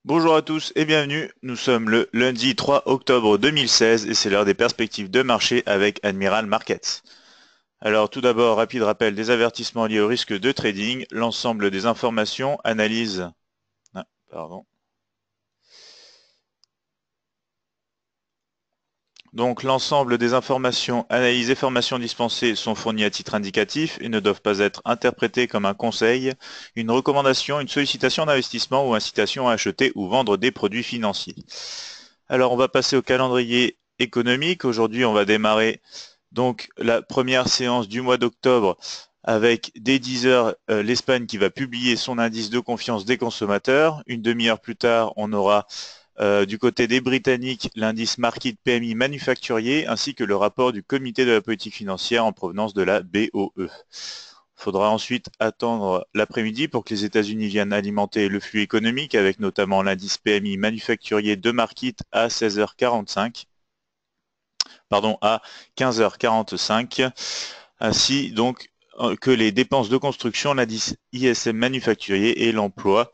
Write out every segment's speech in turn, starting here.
Bonjour à tous et bienvenue, nous sommes le lundi 3 octobre 2016 et c'est l'heure des perspectives de marché avec Admiral Markets. Alors tout d'abord, rapide rappel des avertissements liés au risque de trading, l'ensemble des informations, analyse... Ah, pardon. Donc l'ensemble des informations, analyses et formations dispensées sont fournies à titre indicatif et ne doivent pas être interprétées comme un conseil, une recommandation, une sollicitation d'investissement ou incitation à acheter ou vendre des produits financiers. Alors on va passer au calendrier économique. Aujourd'hui on va démarrer donc la première séance du mois d'octobre avec dès 10 heures l'Espagne qui va publier son indice de confiance des consommateurs. Une demi-heure plus tard, on aura du côté des Britanniques l'indice Market PMI manufacturier ainsi que le rapport du comité de la politique financière en provenance de la BOE. Il faudra ensuite attendre l'après-midi pour que les États-Unis viennent alimenter le flux économique avec notamment l'indice PMI manufacturier de Market à 16h45. Pardon, à 15h45, ainsi donc que les dépenses de construction, l'indice ISM manufacturier et l'emploi,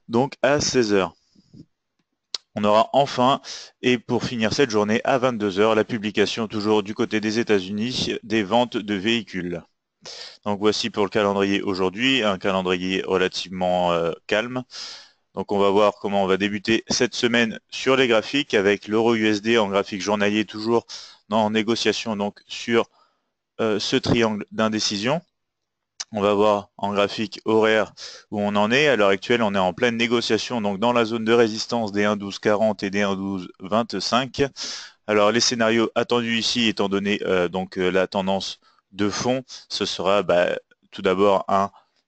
donc à 16h. On aura enfin, et pour finir cette journée, à 22h, la publication toujours du côté des États-Unis des ventes de véhicules. Donc voici pour le calendrier aujourd'hui, un calendrier relativement calme. Donc on va voir comment on va débuter cette semaine sur les graphiques avec l'euro USD en graphique journalier toujours en négociation donc sur ce triangle d'indécision. On va voir en graphique horaire où on en est. À l'heure actuelle, on est en pleine négociation donc dans la zone de résistance des 1,1240 et des 1,1225. Alors les scénarios attendus ici, étant donné la tendance de fond, ce sera tout d'abord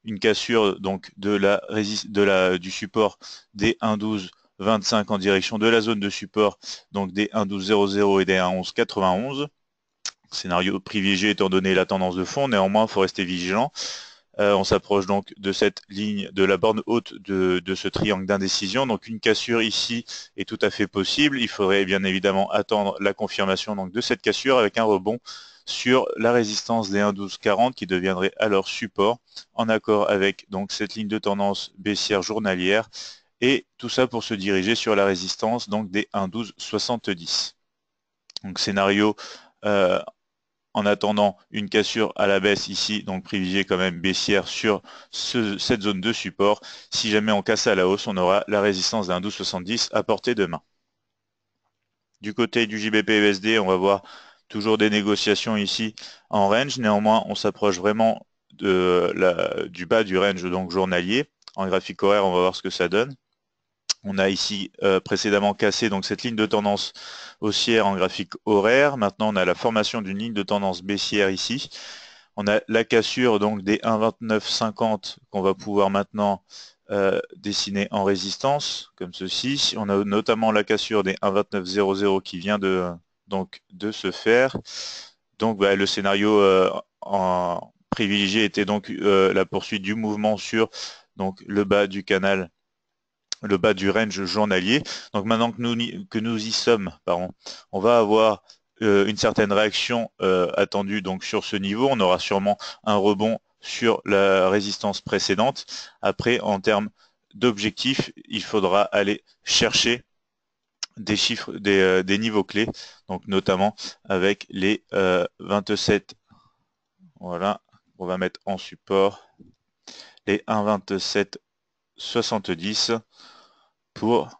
une cassure donc du support des 1,1225 en direction de la zone de support donc des 1,1200 et des 1,1191. Scénario privilégié étant donné la tendance de fond, néanmoins il faut rester vigilant. On s'approche donc de cette ligne de la borne haute de ce triangle d'indécision. Donc une cassure ici est tout à fait possible. Il faudrait bien évidemment attendre la confirmation donc de cette cassure avec un rebond sur la résistance des 1,1240 qui deviendrait alors support en accord avec donc cette ligne de tendance baissière journalière et tout ça pour se diriger sur la résistance donc des 1,1270. Donc scénario en attendant une cassure à la baisse ici, donc privilégié quand même baissière sur cette zone de support. Si jamais on casse à la hausse, on aura la résistance d'un 12,70 à portée de main. Du côté du JBP-USD, on va voir toujours des négociations ici en range. Néanmoins, on s'approche vraiment du bas du range donc journalier. En graphique horaire, on va voir ce que ça donne. On a ici précédemment cassé donc cette ligne de tendance haussière en graphique horaire. Maintenant, on a la formation d'une ligne de tendance baissière ici. On a la cassure donc des 1,2950 qu'on va pouvoir maintenant dessiner en résistance, comme ceci. On a notamment la cassure des 1,2900 qui vient de se faire. Donc le scénario en privilégié était donc la poursuite du mouvement sur donc le bas du canal, le bas du range journalier. Donc maintenant que nous y sommes, on va avoir une certaine réaction attendue donc sur ce niveau. On aura sûrement un rebond sur la résistance précédente. Après, en termes d'objectifs, il faudra aller chercher des chiffres, des niveaux clés, donc notamment avec les 27, voilà, on va mettre en support les 1,2770 pour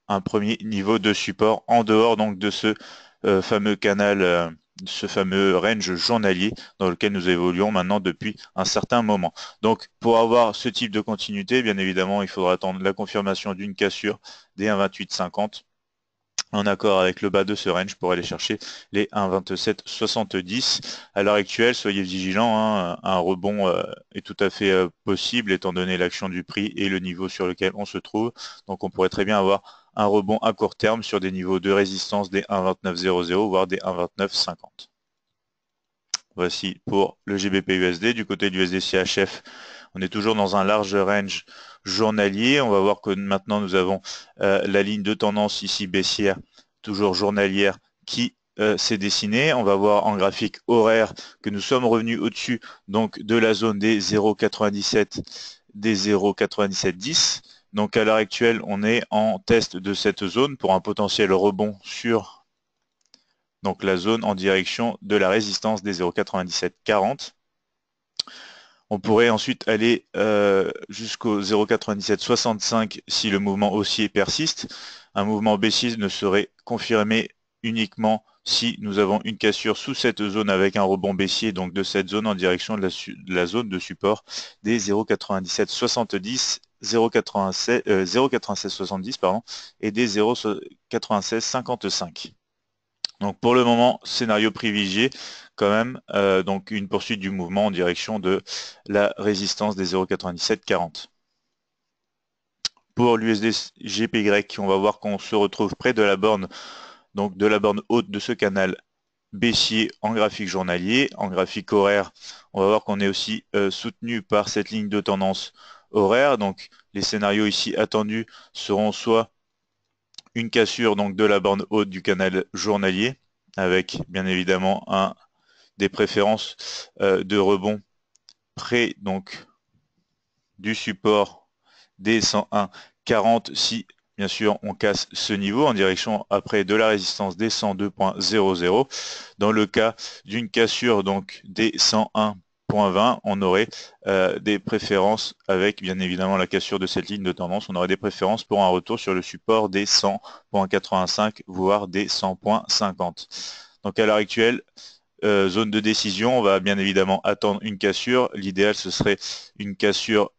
un premier niveau de support en dehors donc de ce fameux canal, ce fameux range journalier dans lequel nous évoluons maintenant depuis un certain moment. Donc pour avoir ce type de continuité, bien évidemment, il faudra attendre la confirmation d'une cassure des 1,2850 en accord avec le bas de ce range pour aller chercher les 1,2770. À l'heure actuelle, soyez vigilants, hein, un rebond est tout à fait possible étant donné l'action du prix et le niveau sur lequel on se trouve. Donc on pourrait très bien avoir un rebond à court terme sur des niveaux de résistance des 1,2900 voire des 1,2950. Voici pour le GBP-USD. Du côté du USD-CHF, on est toujours dans un large range journalier. On va voir que maintenant nous avons la ligne de tendance ici baissière, toujours journalière, qui s'est dessinée. On va voir en graphique horaire que nous sommes revenus au-dessus donc de la zone des 0,97, des 0,9710. Donc à l'heure actuelle, on est en test de cette zone pour un potentiel rebond sur donc la zone en direction de la résistance des 0,9740. On pourrait ensuite aller jusqu'au 0,9765 si le mouvement haussier persiste. Un mouvement baissier ne serait confirmé uniquement si nous avons une cassure sous cette zone avec un rebond baissier, donc de cette zone en direction de la zone de support des 0,9770, 0,9670 pardon, et des 0,9655. Donc pour le moment, scénario privilégié quand même, donc une poursuite du mouvement en direction de la résistance des 0,9740. Pour l'USD GPY, on va voir qu'on se retrouve près de la borne, donc de la borne haute de ce canal baissier en graphique journalier. En graphique horaire, on va voir qu'on est aussi soutenu par cette ligne de tendance horaire. Donc les scénarios ici attendus seront soit une cassure donc de la borne haute du canal journalier, avec bien évidemment des préférences de rebond près donc du support des 101,40 si bien sûr on casse ce niveau en direction après de la résistance des 102,00. Dans le cas d'une cassure donc des 101,20, on aurait des préférences avec bien évidemment la cassure de cette ligne de tendance, on aurait des préférences pour un retour sur le support des 100,85 voire des 100,50. Donc à l'heure actuelle, zone de décision, on va bien évidemment attendre une cassure. L'idéal ce serait une cassure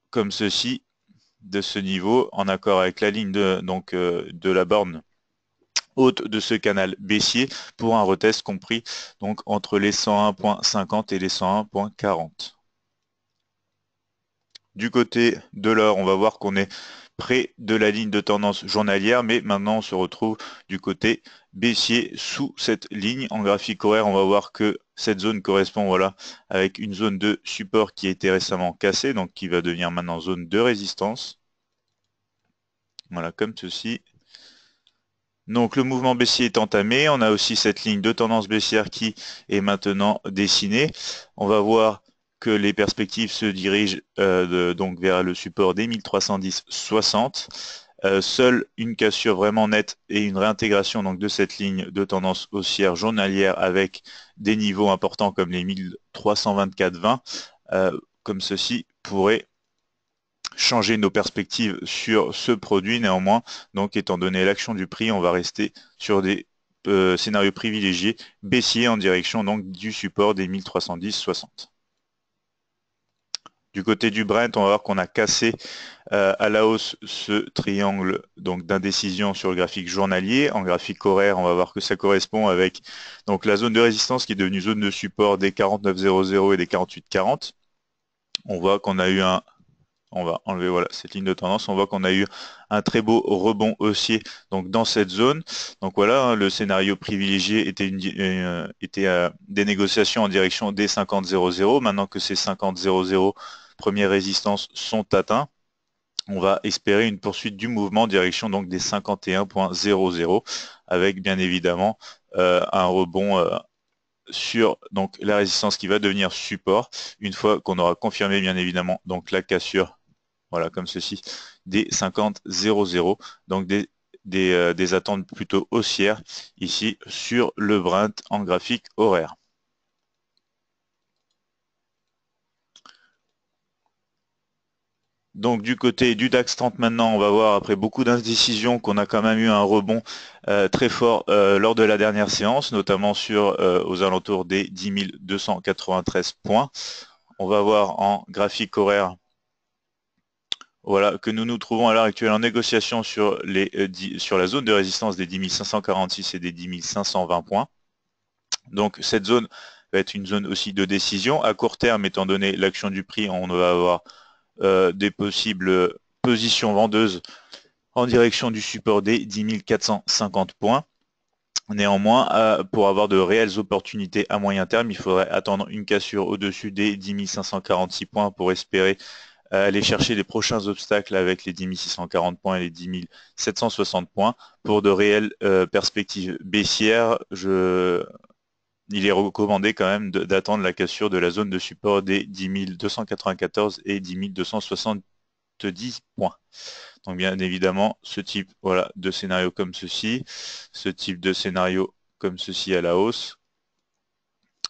comme ceci, de ce niveau, en accord avec la ligne de la borne haute de ce canal baissier pour un retest compris donc entre les 101,50 et les 101,40. Du côté de l'or, on va voir qu'on est près de la ligne de tendance journalière, mais maintenant on se retrouve du côté baissier sous cette ligne. En graphique horaire, on va voir que cette zone correspond voilà, avec une zone de support qui a été récemment cassée, donc qui va devenir maintenant zone de résistance. Voilà, comme ceci. Donc le mouvement baissier est entamé, on a aussi cette ligne de tendance baissière qui est maintenant dessinée. On va voir que les perspectives se dirigent donc vers le support des 1310,60. Seule une cassure vraiment nette et une réintégration donc de cette ligne de tendance haussière journalière avec des niveaux importants comme les 1324,20 comme ceci pourrait changer nos perspectives sur ce produit. Néanmoins, donc étant donné l'action du prix, on va rester sur des scénarios privilégiés baissiers en direction donc du support des 1310,60. Du côté du Brent, on va voir qu'on a cassé à la hausse ce triangle donc d'indécision sur le graphique journalier. En graphique horaire, on va voir que ça correspond avec donc la zone de résistance qui est devenue zone de support des 49,00 et des 48,40. On voit qu'on a eu on va enlever voilà cette ligne de tendance, on voit qu'on a eu un très beau rebond haussier donc dans cette zone. Donc voilà, hein, le scénario privilégié était, des négociations en direction des 50,00. Maintenant que ces 50,00 premières résistances sont atteints, on va espérer une poursuite du mouvement en direction donc des 51,00 avec bien évidemment un rebond sur donc la résistance qui va devenir support une fois qu'on aura confirmé bien évidemment donc la cassure voilà comme ceci des 50,00 donc des attentes plutôt haussières ici sur le Brent en graphique horaire. Donc du côté du DAX 30 maintenant, on va voir après beaucoup d'indécisions qu'on a quand même eu un rebond très fort lors de la dernière séance, notamment sur aux alentours des 10 293 points. On va voir en graphique horaire voilà, que nous nous trouvons à l'heure actuelle en négociation sur la zone de résistance des 10 546 et des 10 520 points. Donc cette zone va être une zone aussi de décision. À court terme, étant donné l'action du prix, on va avoir des possibles positions vendeuses en direction du support des 10 450 points. Néanmoins, pour avoir de réelles opportunités à moyen terme, il faudrait attendre une cassure au-dessus des 10 546 points pour espérer aller chercher les prochains obstacles avec les 10 640 points et les 10 760 points. Pour de réelles perspectives baissières, il est recommandé quand même d'attendre la cassure de la zone de support des 10 294 et 10 278 70 points. Donc bien évidemment, ce type voilà, de scénario comme ceci, ce type de scénario comme ceci à la hausse,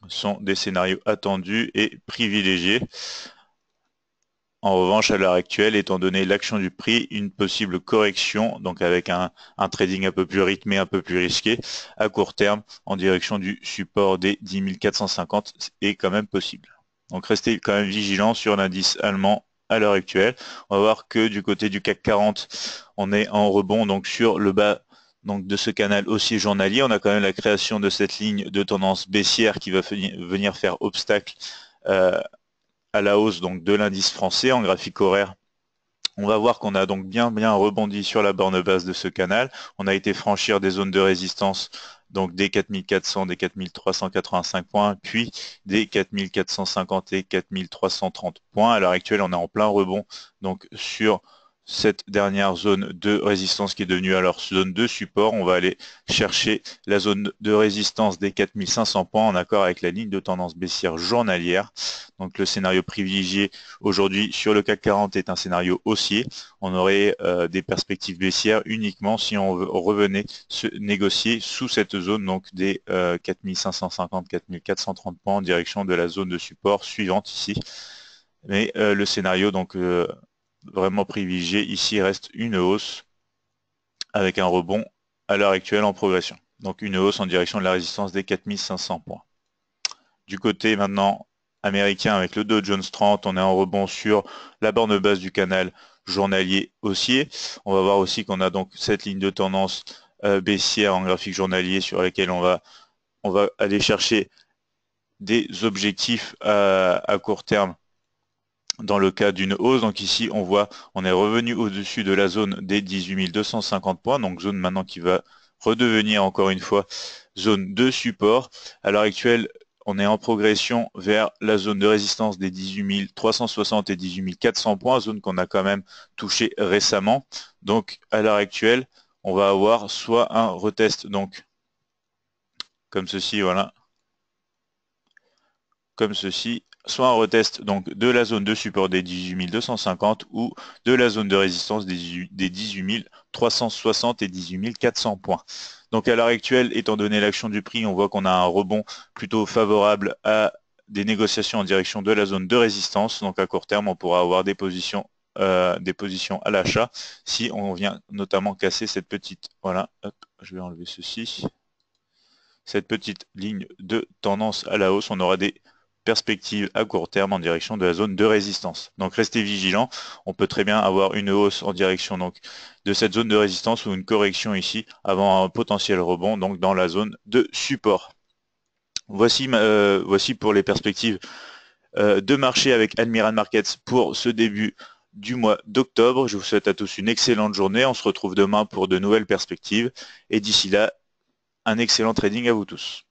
sont des scénarios attendus et privilégiés. En revanche, à l'heure actuelle, étant donné l'action du prix, une possible correction, donc avec un trading un peu plus rythmé, un peu plus risqué, à court terme, en direction du support des 10 450 est quand même possible. Donc restez quand même vigilant sur l'indice allemand à l'heure actuelle. On va voir que du côté du CAC 40, on est en rebond donc sur le bas donc de ce canal haussier journalier. On a quand même la création de cette ligne de tendance baissière qui va venir faire obstacle à la hausse donc de l'indice français en graphique horaire. On va voir qu'on a donc bien rebondi sur la borne basse de ce canal. On a été franchir des zones de résistance, donc des 4400, des 4385 points, puis des 4450 et 4330 points. À l'heure actuelle, on est en plein rebond donc sur cette dernière zone de résistance qui est devenue alors zone de support. On va aller chercher la zone de résistance des 4500 points en accord avec la ligne de tendance baissière journalière. Donc le scénario privilégié aujourd'hui sur le CAC 40 est un scénario haussier. On aurait des perspectives baissières uniquement si on revenait se négocier sous cette zone donc des 4550-4430 points en direction de la zone de support suivante ici. Mais le scénario donc vraiment privilégié ici reste une hausse avec un rebond à l'heure actuelle en progression. Donc une hausse en direction de la résistance des 4500 points. Du côté maintenant américain avec le Dow Jones 30, on est en rebond sur la borne basse du canal journalier haussier. On va voir aussi qu'on a donc cette ligne de tendance baissière en graphique journalier sur laquelle on va aller chercher des objectifs à court terme dans le cas d'une hausse. Donc ici, on voit, on est revenu au-dessus de la zone des 18 250 points, donc zone maintenant qui va redevenir encore une fois zone de support. À l'heure actuelle, on est en progression vers la zone de résistance des 18 360 et 18 400 points, zone qu'on a quand même touché récemment. Donc à l'heure actuelle, on va avoir soit un retest, donc comme ceci, voilà, comme ceci, soit un retest donc de la zone de support des 18 250 ou de la zone de résistance des 18 360 et 18 400 points. Donc à l'heure actuelle, étant donné l'action du prix, on voit qu'on a un rebond plutôt favorable à des négociations en direction de la zone de résistance. Donc à court terme, on pourra avoir des positions à l'achat si on vient notamment casser cette petite, voilà, hop, je vais enlever ceci, cette petite ligne de tendance à la hausse. On aura des perspective à court terme en direction de la zone de résistance. Donc restez vigilants, on peut très bien avoir une hausse en direction donc de cette zone de résistance ou une correction ici avant un potentiel rebond donc dans la zone de support. Voici pour les perspectives de marché avec Admiral Markets pour ce début du mois d'octobre. Je vous souhaite à tous une excellente journée. On se retrouve demain pour de nouvelles perspectives et d'ici là, un excellent trading à vous tous.